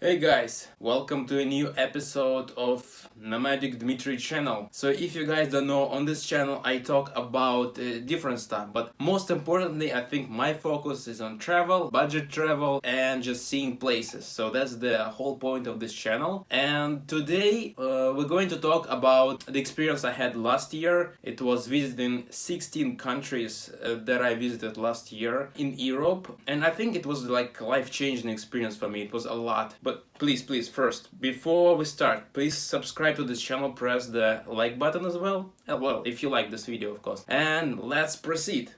Hey guys, welcome to a new episode of Nomadic Dmitry channel. So if you guys don't know, on this channel I talk about different stuff, but most importantly I think my focus is on travel, budget travel, and just seeing places. So that's the whole point of this channel. And today we're going to talk about the experience I had last year. It was visiting 16 countries that I visited last year in Europe, and I think it was like a life-changing experience for me. It was a lot. But please, first, before we start, please subscribe to this channel, press the like button as well. Well, if you like this video, of course. And let's proceed.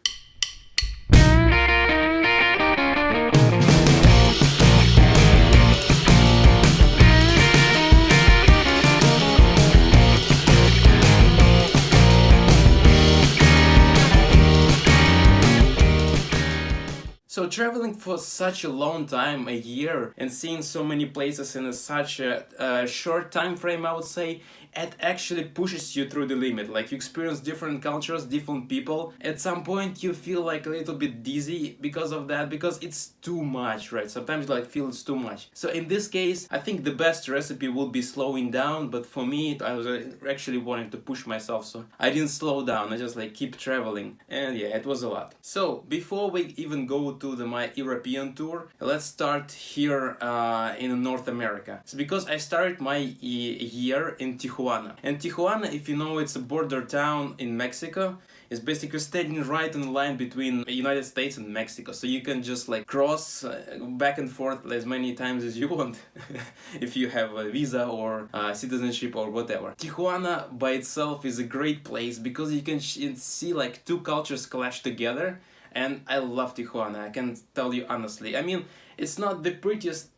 So traveling for such a long time, a year, and seeing so many places in such a short time frame, I would say, it actually pushes you through the limit. Like, you experience different cultures, different people. At some point you feel like a little bit dizzy because of that, because it's too much, right? Sometimes you feel it's too much. So in this case, I think the best recipe would be slowing down, but for me, I was actually wanting to push myself, so I didn't slow down. I just keep traveling, and yeah, it was a lot. So before we even go to my European tour, let's start here in North America. So because I started my year in Tijuana. And Tijuana, if you know, it's a border town in Mexico. It's basically standing right in the line between the United States and Mexico. So you can just cross back and forth as many times as you want if you have a visa or citizenship or whatever. Tijuana by itself is a great place because you can see two cultures clash together. And I love Tijuana, I can tell you honestly. I mean, it's not the prettiest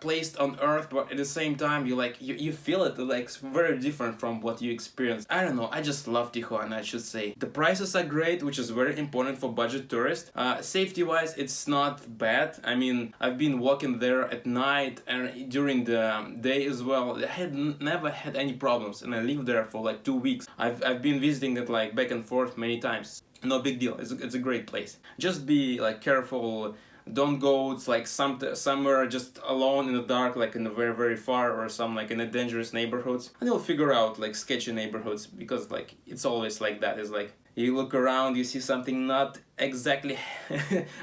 place on earth, but at the same time, you feel it, it's very different from what you experience. I don't know, I just love Tijuana, I should say. The prices are great, which is very important for budget tourists. Safety-wise, it's not bad. I mean, I've been walking there at night and during the day as well. I had never had any problems, and I lived there for 2 weeks. I've been visiting it back and forth many times. No big deal. It's a great place. Just be careful. Don't go somewhere just alone in the dark, in the very far, or some in a dangerous neighborhoods. And you'll figure out sketchy neighborhoods, because it's always like that. It's you look around, you see something not exactly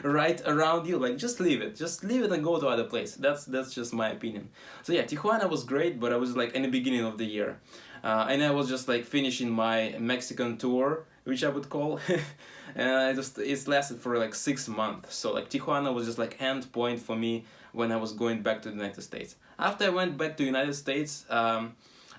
right around you, just leave it. Just leave it and go to other place. That's just my opinion. So yeah, Tijuana was great, but I was in the beginning of the year. And I was just finishing my Mexican tour, which I would call, and it's lasted for 6 months. So Tijuana was just end point for me when I was going back to the United States. After I went back to the United States,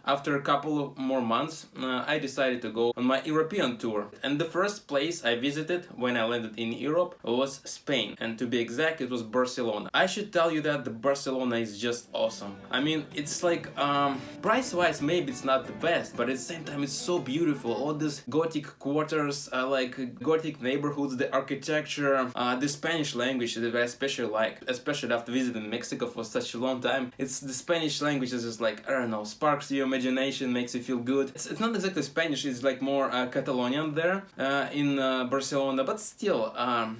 after a couple of more months, I decided to go on my European tour. And the first place I visited when I landed in Europe was Spain. And to be exact, it was Barcelona. I should tell you that the Barcelona is just awesome. I mean, it's price-wise, maybe it's not the best, but at the same time, it's so beautiful. All these Gothic quarters, Gothic neighborhoods, the architecture, the Spanish language that I especially like, especially after visiting Mexico for such a long time. It's the Spanish language is just I don't know, sparks your imagination, makes you feel good. It's not exactly Spanish, it's more Catalonian there in Barcelona, but still,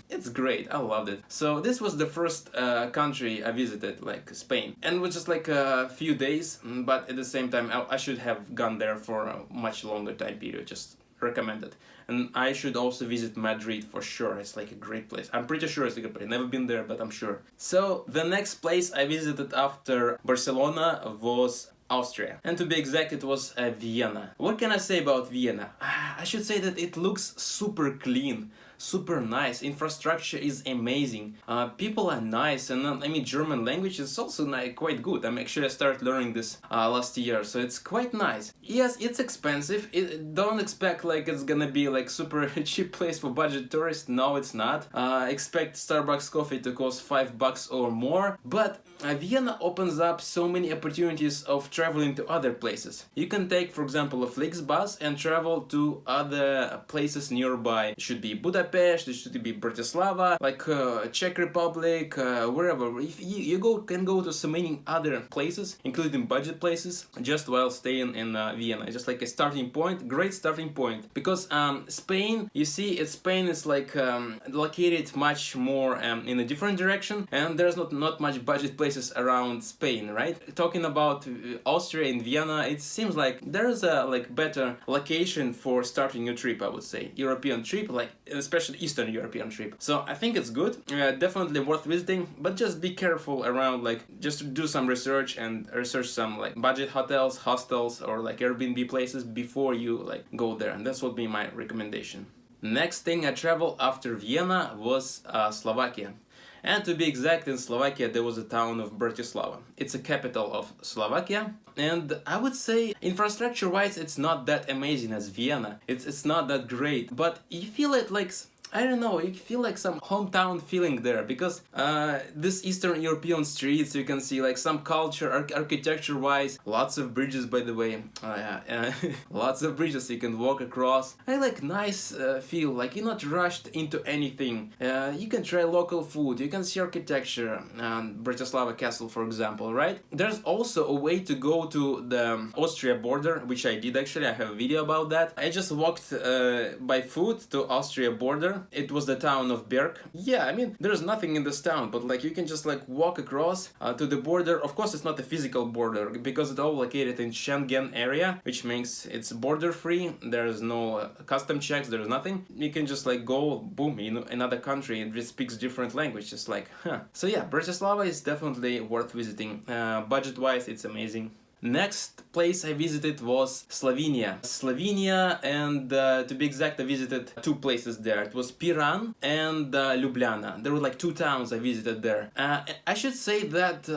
it's great. I loved it. So this was the first country I visited, Spain. And it was just a few days, but at the same time, I should have gone there for a much longer time period. Just recommend it. And I should also visit Madrid for sure. It's a great place. I'm pretty sure it's a good place. Never been there, but I'm sure. So the next place I visited after Barcelona was Austria. And to be exact, it was Vienna. What can I say about Vienna? I should say that it looks super clean, super nice. Infrastructure is amazing. People are nice, and I mean, German language is also quite good. I started learning this last year, so it's quite nice. Yes, it's expensive. Don't expect it's gonna be super cheap place for budget tourists. No, it's not. Expect Starbucks coffee to cost $5 or more. But Vienna opens up so many opportunities of traveling to other places. You can take, for example, a Flixbus and travel to other places nearby. It should be Budapest, Budapest, it should be Bratislava, like Czech Republic, wherever. If can go to so many other places, including budget places, just while staying in Vienna. Just like a starting point, great starting point. Because Spain, you see, Spain is like located much more in a different direction, and there's not much budget places around Spain, right? Talking about Austria and Vienna, it seems like there's a like better location for starting your trip, I would say. European trip, like especially Eastern European trip. So I think it's good, definitely worth visiting, but just be careful around, like just do some research and research some like budget hotels, hostels, or like Airbnb places before you like go there, and that's what be my recommendation. Next thing I traveled after Vienna was Slovakia. And to be exact, in Slovakia there was a town of Bratislava. It's a capital of Slovakia, and I would say infrastructure-wise it's not that amazing as Vienna. It's not that great, but you feel it like, I don't know, you feel like some hometown feeling there, because this Eastern European streets, you can see like some culture, architecture-wise, lots of bridges, by the way, lots of bridges you can walk across. I like nice feel, like you're not rushed into anything. You can try local food, you can see architecture, Bratislava Castle, for example, right? There's also a way to go to the Austria border, which I did actually, I have a video about that. I just walked by foot to Austria border. It was the town of Berg. Yeah, I mean, there's nothing in this town, but like you can just like walk across to the border. Of course, it's not a physical border because it's all located in Schengen area, which means it's border free. There's no custom checks, there's nothing. You can just like go, boom, in another country and just speaks different language, just like, huh. So yeah, Bratislava is definitely worth visiting. Budget-wise, it's amazing. Next place I visited was Slovenia. And to be exact, I visited two places there. It was Piran and Ljubljana. There were like two towns I visited there. I should say that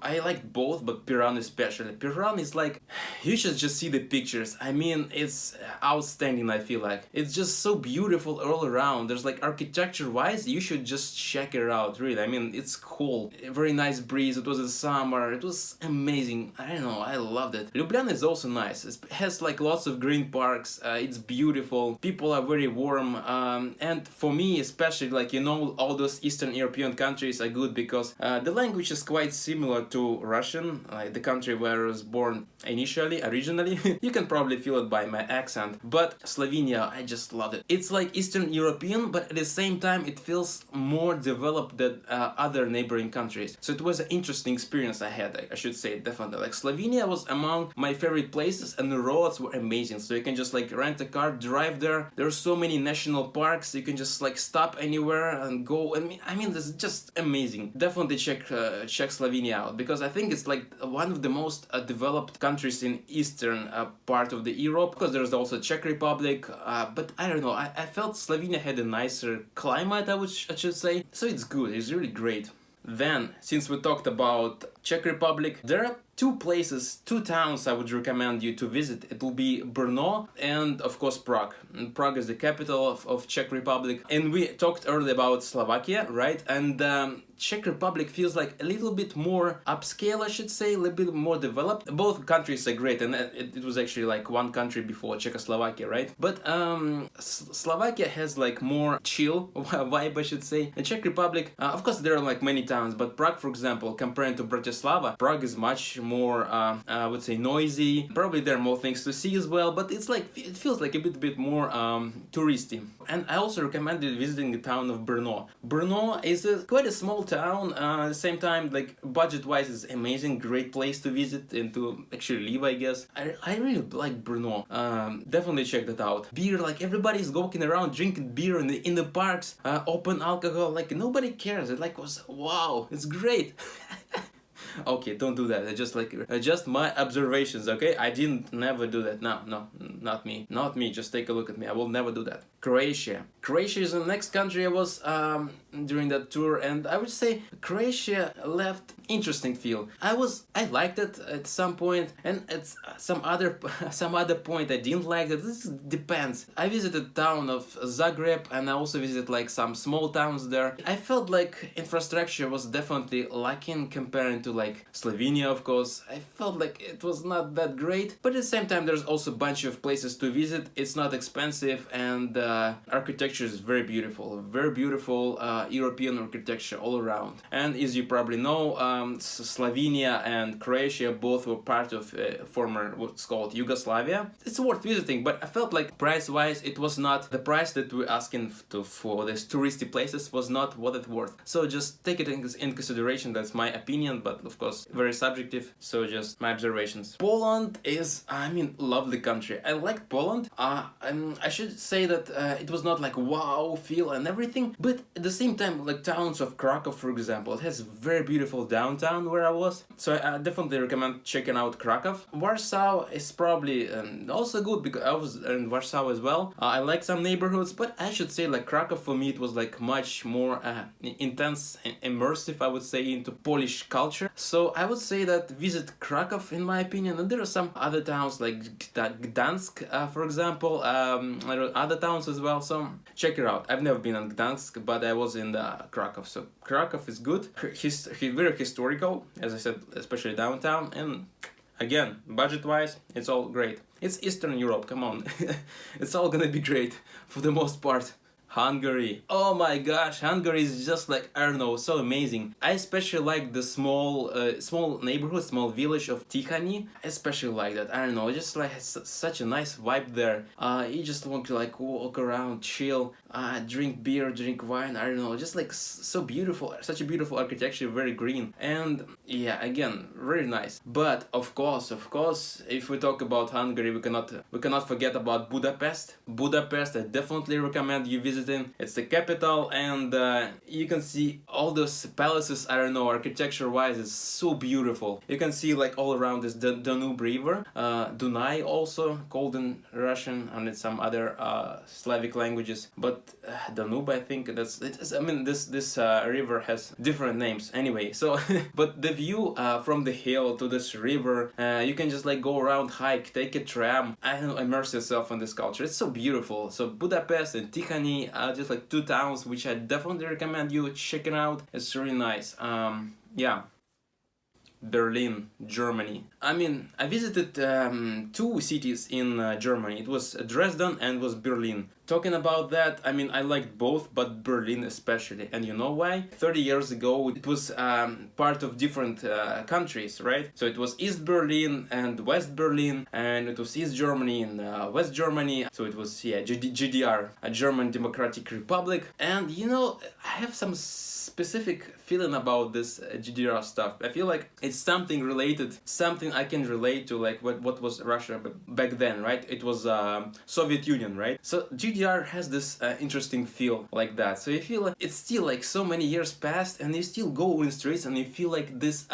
I liked both, but Piran especially. Piran is like, you should just see the pictures. I mean, it's outstanding, I feel like. It's just so beautiful all around. There's like architecture-wise, you should just check it out, really. I mean, it's cool. A very nice breeze. It was in summer. It was amazing. I don't know. I loved it. Ljubljana is also nice. It has like lots of green parks. It's beautiful. People are very warm. And for me, especially, like, you know, all those Eastern European countries are good because the language is quite similar to Russian, like the country where I was born originally. You can probably feel it by my accent. But Slovenia, I just loved it. It's like Eastern European, but at the same time, it feels more developed than other neighboring countries. So it was an interesting experience I had, I should say, definitely. Like Slovenia was among my favorite places, and the roads were amazing. So you can just like rent a car, drive there. There are so many national parks. You can just like stop anywhere and go. I mean, this is just amazing. Definitely check Slovenia out, because I think it's like one of the most developed countries in eastern part of the Europe. Because there's also Czech Republic, but I don't know. I felt Slovenia had a nicer climate, I should say. So it's good. It's really great. Then, since we talked about Czech Republic, there are two towns I would recommend you to visit. It will be Brno and, of course, Prague. And Prague is the capital of Czech Republic. And we talked earlier about Slovakia, right? And Czech Republic feels like a little bit more upscale, I should say, a little bit more developed. Both countries are great, and it was actually like one country before Czechoslovakia, right? But Slovakia has like more chill vibe, I should say. The Czech Republic, of course, there are like many towns, but Prague, for example, compared to Bratislava, Prague is much more, I would say, noisy. Probably there are more things to see as well, but it's like, it feels like a bit more touristy. And I also recommended visiting the town of Brno. Brno is quite a small town. At the same time, like budget-wise, it's amazing, great place to visit and to actually live, I guess. I really like Brno. Definitely check that out. Beer, like everybody's walking around drinking beer in the parks, open alcohol, like nobody cares. It like was wow, it's great. Okay, don't do that. Just my observations, okay? I didn't never do that. No, not me. Just take a look at me. I will never do that. Croatia is the next country I was during that tour, and I would say Croatia left interesting feel. I liked it at some point, and at some other point I didn't like it. This depends. I visited the town of Zagreb, and I also visited like some small towns there. I felt like infrastructure was definitely lacking compared to like like Slovenia, of course. I felt like it was not that great, but at the same time there's also a bunch of places to visit. It's not expensive, and architecture is very beautiful. Very beautiful European architecture all around. And as you probably know, Slovenia and Croatia both were part of former what's called Yugoslavia. It's worth visiting, but I felt like price-wise it was not the price that we're asking for these touristy places was not what it worth. So just take it in consideration. That's my opinion, but of course very subjective. So just my observations. Poland is, I mean, lovely country. I like Poland. I should say that it was not like wow feel and everything, but at the same time, like towns of Krakow, for example, it has very beautiful downtown where I was. So I definitely recommend checking out Krakow. Warsaw is probably also good because I was in Warsaw as well. I like some neighborhoods, but I should say like Krakow for me it was like much more intense and immersive, I would say, into Polish culture. So I would say that visit Krakow in my opinion, and there are some other towns like Gdansk, for example, other towns as well. So check it out. I've never been in Gdansk, but I was in Krakow. So Krakow is good. Very historical, as I said, especially downtown, and again, budget-wise, it's all great. It's Eastern Europe, come on. It's all gonna be great for the most part. Hungary. Oh my gosh, Hungary is just like, I don't know, so amazing. I especially like the small neighborhood, small village of Tikhany. I especially like that. I don't know, just like such a nice vibe there. You just want to like walk around, chill, drink beer, drink wine. I don't know, just like so beautiful, such a beautiful architecture, very green, and yeah, again, very nice. But of course, if we talk about Hungary, we cannot forget about Budapest. Budapest, I definitely recommend you visit. It's the capital, and you can see all those palaces. I don't know, architecture wise it's so beautiful. You can see like all around this Danube river, Dunai also called in Russian and in some other Slavic languages, but Danube, I think I mean this river has different names anyway. So but the view from the hill to this river, you can just like go around, hike, take a tram, I don't know, immerse yourself in this culture. It's so beautiful. So Budapest and Tikhany, just like two towns which I definitely recommend you checking out. It's really nice. Yeah. Berlin, Germany. I mean, I visited two cities in Germany. It was Dresden and was Berlin. Talking about that, I mean, I liked both, but Berlin especially. And you know why? 30 years ago, it was part of different countries, right? So it was East Berlin and West Berlin, and it was East Germany and West Germany. So it was, yeah, GDR, a German Democratic Republic. And you know, I have some specific feeling about this GDR stuff. I feel like it's something related, something I can relate to, like what was Russia back then, right? It was Soviet Union, right? So GDR has this interesting feel like that. So you feel like it's still like so many years past, and you still go in streets and you feel like this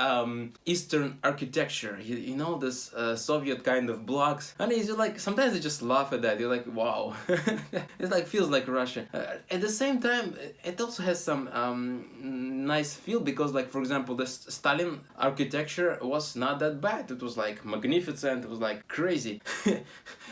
Eastern architecture, you know, this Soviet kind of blocks. And it's like, sometimes you just laugh at that. You're like, wow, it like feels like Russia. At the same time, it also has some nice feel, because like, for example, the Stalin architecture was not that bad. It was like magnificent, it was like crazy.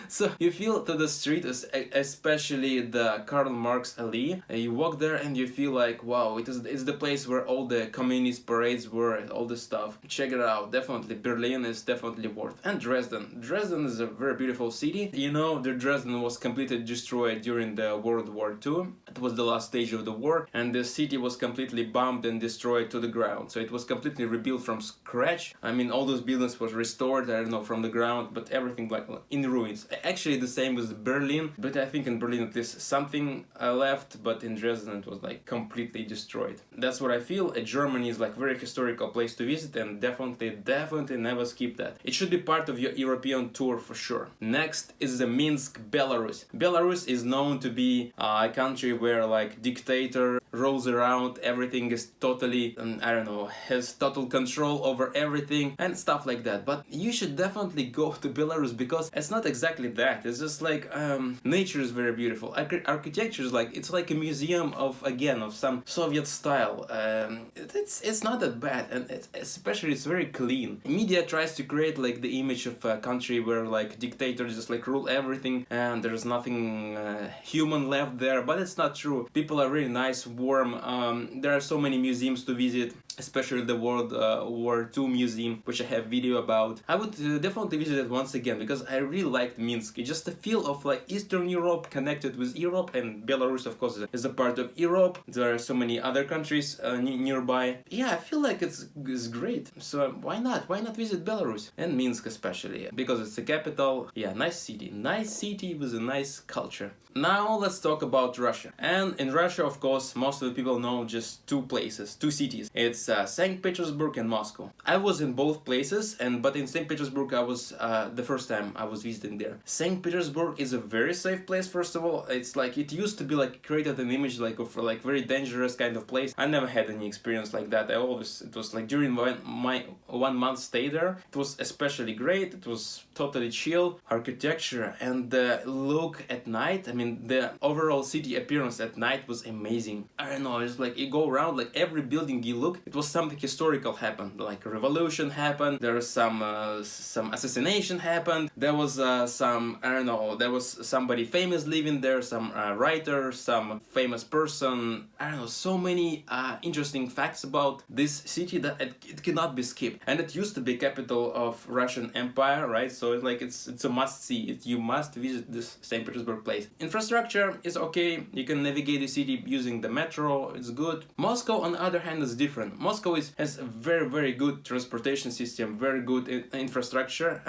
So you feel to the street, especially the Karl Marx alley, you walk there and you feel like, wow, it's the place where all the communist parades were, all this stuff. Check it out, definitely. Berlin is definitely worth. And Dresden is a very beautiful city. You know, the Dresden was completely destroyed during the World War II. It was the last stage of the war, and the city was completely bombed and destroyed to the ground. So it was completely rebuilt from scratch. I mean, all those buildings was restored, I don't know, from the ground, but everything like in ruins. Actually the same with Berlin, but I think in Berlin at least something left, but in Dresden it was like completely destroyed. That's what I feel. Germany is like very historical place to visit, and definitely never skip that. It should be part of your European tour for sure. Next is the Minsk, Belarus. Belarus is known to be a country where like dictator rolls around, everything is totally, I don't know, has total control over everything and stuff like that. But you should definitely go to Belarus, because it's not exactly that. It's just like nature is very beautiful. Architecture is like, it's like a museum of some Soviet style. It's not that bad, and it's very clean. Media tries to create like the image of a country where like dictators just like rule everything and there's nothing human left there, but it's not true. People are really nice, warm. There are so many museums to visit. especially the World War II museum, which I have video about. I would definitely visit it once again because I really liked Minsk. It's just the feel of like Eastern Europe connected with Europe, and Belarus, of course, is a part of Europe. There are so many other countries nearby. Yeah, I feel like it's great. So why not? Why not visit Belarus and Minsk especially? Because it's the capital. Yeah, nice city with a nice culture. Now let's talk about Russia. And in Russia, of course, most of the people know just two places, two cities. It's St. Petersburg and Moscow. I was in both places, but in St. Petersburg I was the first time I was visiting there. St. Petersburg is a very safe place. First of all, it's like it used to be like created an image like of like very dangerous kind of place. I never had any experience like that. It was like during my 1 month stay there, it was especially great. It was totally chill. Architecture and the look at night. I mean, the overall city appearance at night was amazing. I don't know, it's like you go around, like every building you look, it was something historical happened. Like a revolution happened. There was some assassination happened. There was there was somebody famous living there, some writer, some famous person. I don't know, so many interesting facts about this city that it cannot be skipped. And it used to be capital of Russian Empire, right? So it's a must see. You must visit this St. Petersburg place. Infrastructure is okay. You can navigate the city using the metro. It's good. Moscow, on the other hand, is different. Moscow has a very good transportation system, very good infrastructure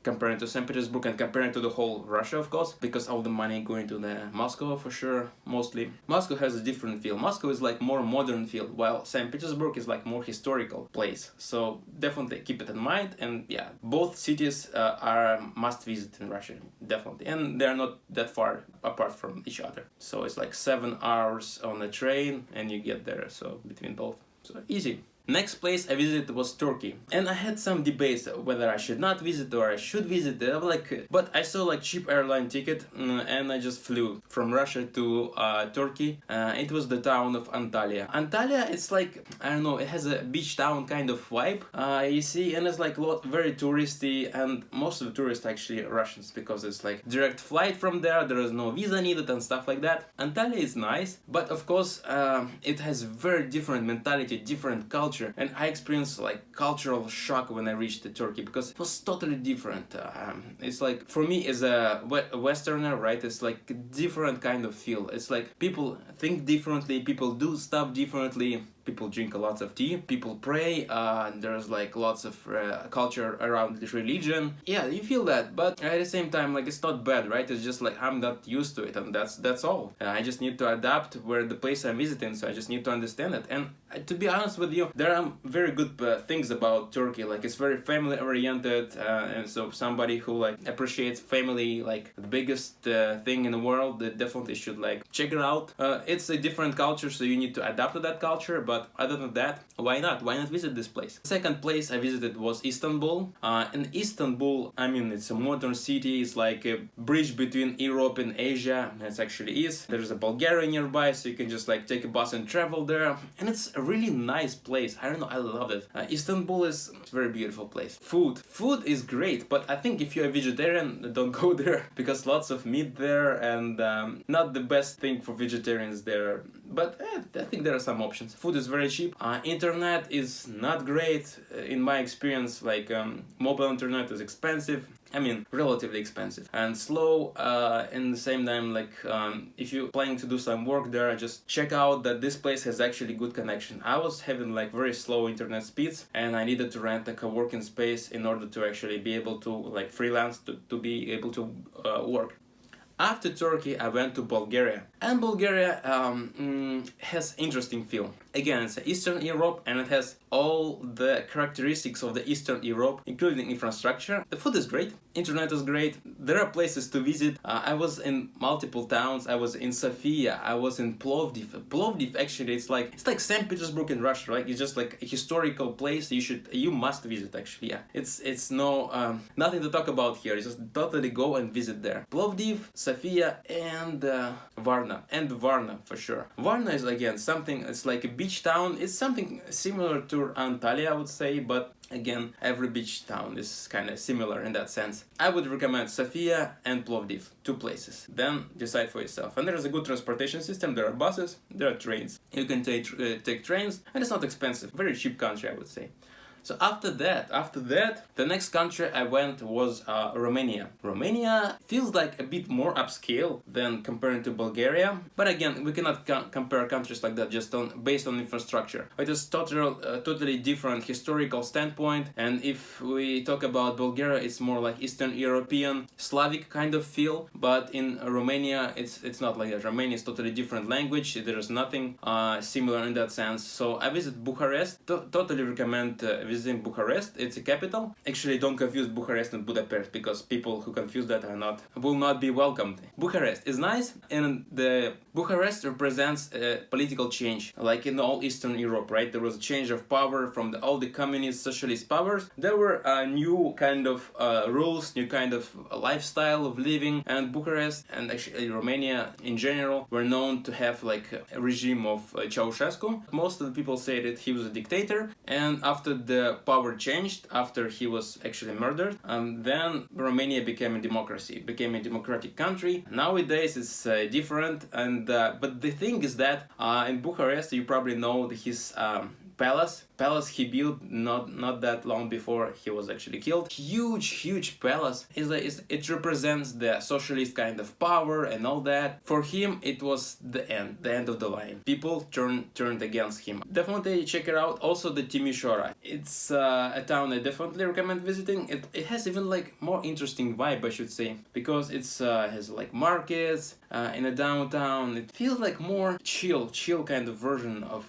compared to St. Petersburg and compared to the whole Russia, of course, because all the money going to the Moscow for sure, mostly. Moscow has a different feel. Moscow is like more modern feel, while St. Petersburg is like more historical place. So definitely keep it in mind. And yeah, both cities are must visit in Russia, definitely. And they're not that far apart from each other. So it's like 7 hours on a train and you get there. So between both, so easy. Next place I visited was Turkey, and I had some debates whether I should not visit or I should visit. But I saw like cheap airline ticket, and I just flew from Russia to Turkey. It was the town of Antalya. Antalya, it's like, I don't know, it has a beach town kind of vibe. You see, and it's like very touristy, and most of the tourists actually are Russians because it's like direct flight from there. There is no visa needed and stuff like that. Antalya is nice, but of course it has very different mentality, different culture. And I experienced like cultural shock when I reached Turkey because it was totally different. It's like, for me as a Westerner, right, it's like a different kind of feel. It's like people think differently, people do stuff differently. People drink a lot of tea, people pray, there's like lots of culture around religion. Yeah, you feel that, but at the same time, like, it's not bad, right? It's just like I'm not used to it, and that's all. I just need to adapt where the place I'm visiting, so I just need to understand it. And to be honest with you, there are very good things about Turkey. Like, it's very family oriented, and so somebody who like appreciates family, like the biggest thing in the world, they definitely should like check it out. It's a different culture, so you need to adapt to that culture, but other than that, why not? Why not visit this place? Second place I visited was Istanbul. In Istanbul, I mean, it's a modern city. It's like a bridge between Europe and Asia. It actually is. There's a Bulgaria nearby, so you can just like take a bus and travel there. And it's a really nice place. I don't know, I love it. Istanbul is a very beautiful place. Food is great, but I think if you're a vegetarian, don't go there because lots of meat there, and not the best thing for vegetarians there. But I think there are some options. Food is very cheap. Internet is not great in my experience. Like mobile internet is expensive. I mean, relatively expensive and slow. In the same time, like if you're planning to do some work there, just check out that this place has actually good connection. I was having like very slow internet speeds, and I needed to rent a co-working space in order to actually be able to like freelance to be able to work. After Turkey, I went to Bulgaria, and Bulgaria has interesting feel. Again, it's Eastern Europe, and it has all the characteristics of the Eastern Europe, including infrastructure. The food is great, internet is great, there are places to visit. I was in multiple towns. I was in Sofia, I was in Plovdiv. Plovdiv, actually, it's like St. Petersburg in Russia, right? It's just like a historical place you must visit, actually. Yeah, it's no nothing to talk about here. You just totally go and visit there. Plovdiv, Sofia, and Varna for sure. Varna is again something. It's like a beach town is something similar to Antalya, I would say, but again, every beach town is kind of similar in that sense. I would recommend Sofia and Plovdiv, 2 places. Then decide for yourself. And there is a good transportation system. There are buses, there are trains. You can take trains, and it's not expensive. Very cheap country, I would say. So after that, the next country I went was Romania. Romania feels like a bit more upscale than comparing to Bulgaria, but again, we cannot compare countries like that just based on infrastructure. It is totally different historical standpoint, and if we talk about Bulgaria, it's more like Eastern European, Slavic kind of feel, but in Romania, it's not like that. Romania is totally different language. There is nothing similar in that sense. So I visited Bucharest. Totally recommend visiting Bucharest. It's a capital. Actually, don't confuse Bucharest and Budapest, because people who confuse that will not be welcomed. Bucharest is nice, and the Bucharest represents a political change, like in all Eastern Europe, right? There was a change of power from all the communist socialist powers. There were new kind of rules, new kind of lifestyle of living, and Bucharest and actually Romania in general were known to have like a regime of Ceausescu. Most of the people say that he was a dictator, and after the power changed, after he was actually murdered, then Romania became a democracy, became a democratic country. Nowadays it's different, and but the thing is that in Bucharest, you probably know his palace he built not that long before he was actually killed. Huge palace. It represents the socialist kind of power and all that. For him, it was the end of the line. People turned against him. Definitely check it out. Also the Timișoara. It's a town I definitely recommend visiting. It has even like more interesting vibe, I should say, because it's has like markets in a downtown. It feels like more chill kind of version of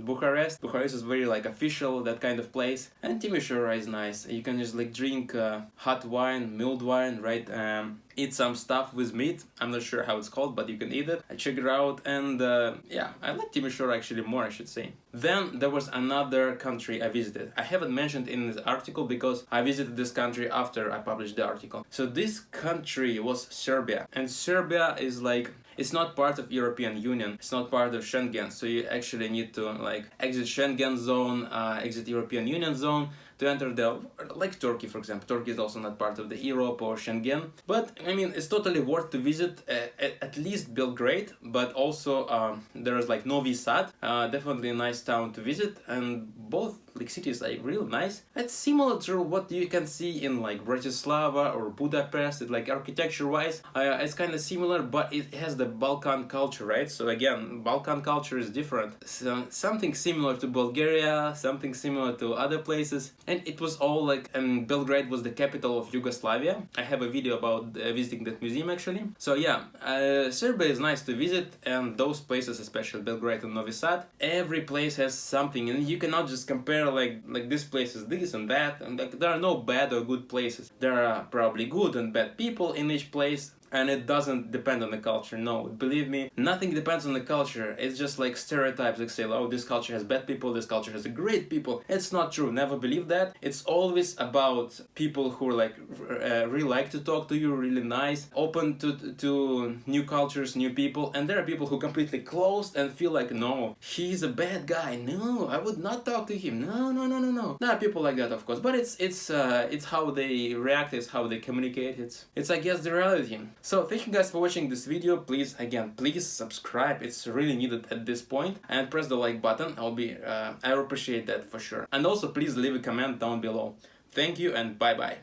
Bucharest. Bucharest is very like official, that kind of place, and Timișoara is nice. You can just like drink hot wine, milled wine, right? Eat some stuff with meat. I'm not sure how it's called, but you can eat it. I checked it out, and yeah, I like Timișoara actually more, I should say. Then there was another country I visited. I haven't mentioned in this article because I visited this country after I published the article. So this country was Serbia, and Serbia is like, it's not part of European Union, it's not part of Schengen, so you actually need to like exit Schengen zone, exit European Union zone to enter like Turkey, for example. Turkey is also not part of the Europe or Schengen, but I mean, it's totally worth to visit at least Belgrade, but also there's like Novi Sad, definitely a nice town to visit, and both like cities are really nice. It's similar to what you can see in like Bratislava or Budapest. It's like architecture wise, it's kind of similar, but it has the Balkan culture, right? So again, Balkan culture is different. So something similar to Bulgaria, something similar to other places. And it was all like, Belgrade was the capital of Yugoslavia. I have a video about visiting that museum actually. So yeah, Serbia is nice to visit, and those places, especially Belgrade and Novi Sad, every place has something, and you cannot just compare like this place is this and that, and like, there are no bad or good places. There are probably good and bad people in each place. And it doesn't depend on the culture. No, believe me, nothing depends on the culture. It's just like stereotypes, like say, oh, this culture has bad people, this culture has great people. It's not true. Never believe that. It's always about people who are like really like to talk to you, really nice, open to new cultures, new people. And there are people who completely closed and feel like, no, he's a bad guy. No, I would not talk to him. No. There are people like that, of course. But it's how they react. It's how they communicate. It's I guess the reality. So thank you guys for watching this video. Please subscribe. It's really needed at this point, and press the like button. I appreciate that for sure. And also please leave a comment down below. Thank you, and bye bye.